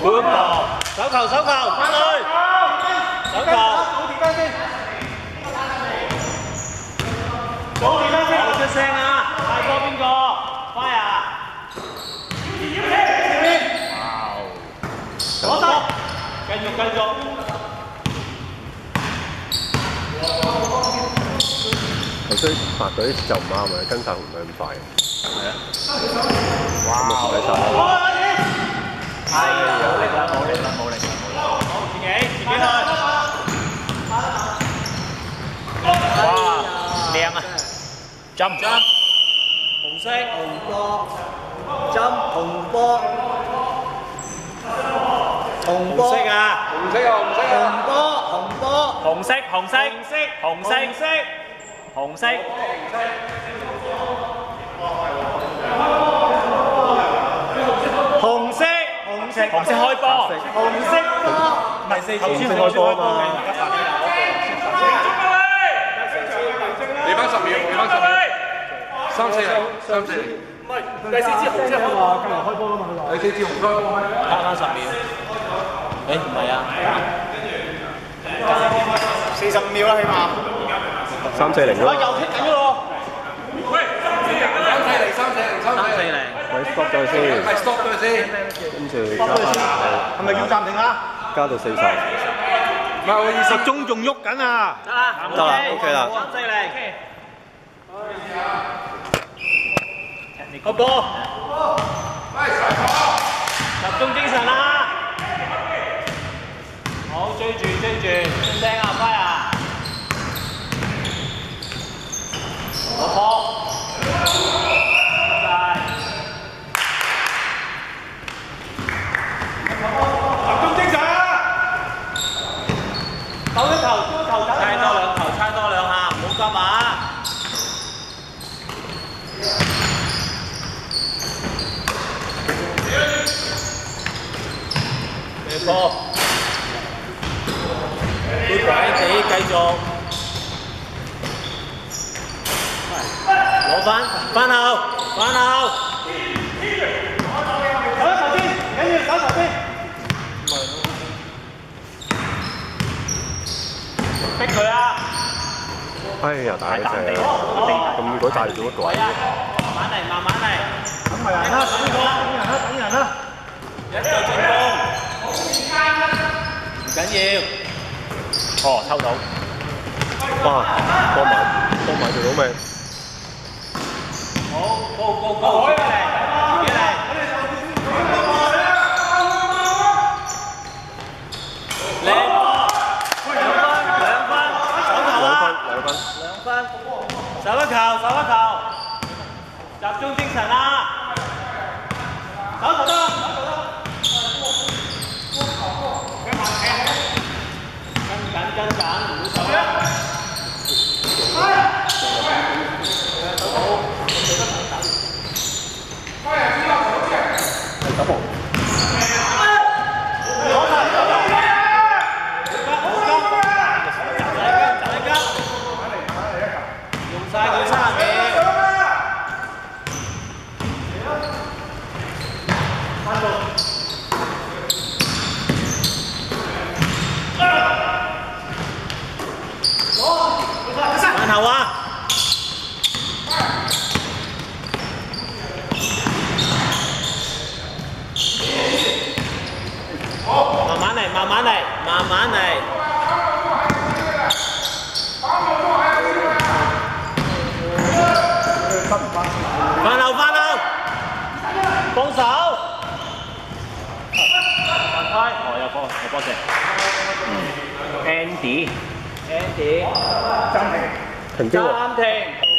半波，手球，翻去，手球，好出聲啊！快波邊個？快啊！哇！攞手，繼續。頭先白隊就唔啱啊，跟晒唔係咁快。係啊。哇！咁啊，睇晒。冇力啦！好，自己去。哇！靚啊！針，紅色，紅波，針，紅波，紅色啊！紅色，開波，紅色波，唔係4頭先開波啊嘛。你翻10秒，3、4零，唔係第4支紅色開波，今日開波啦嘛，第4支紅開波，翻10秒。誒唔係啊，45秒啦起碼。340咯。又踢緊喎。喂，340，喂 stop 咗先。係 stop 咗先。跟住加翻，係咪要暫停啊？加到40。唔係我意思，鐘仲喐緊啊！得啦，OK 啦。個波，集中精神啦！好，追住，出聲啊，快啊！個波，集中精神啊！鬥一球，猜多兩下，唔好急啊！波，佢擺地繼續攞翻後，手頭先，緊要手頭先，逼佢啊！哎呀，大隻，咁鬼大做乜鬼？慢嚟，等人啦，一就進攻。唔緊要，抽到。哇，幫埋條老命。好，高，自己嚟。靚波，2分，手球啊！2分，手一球，集中精神啊！手球得。跟緊，唔好手啊！用晒佢30秒。慢後啊！慢慢嚟。翻後，幫手。有波射。Andy， 停機喎。暫停。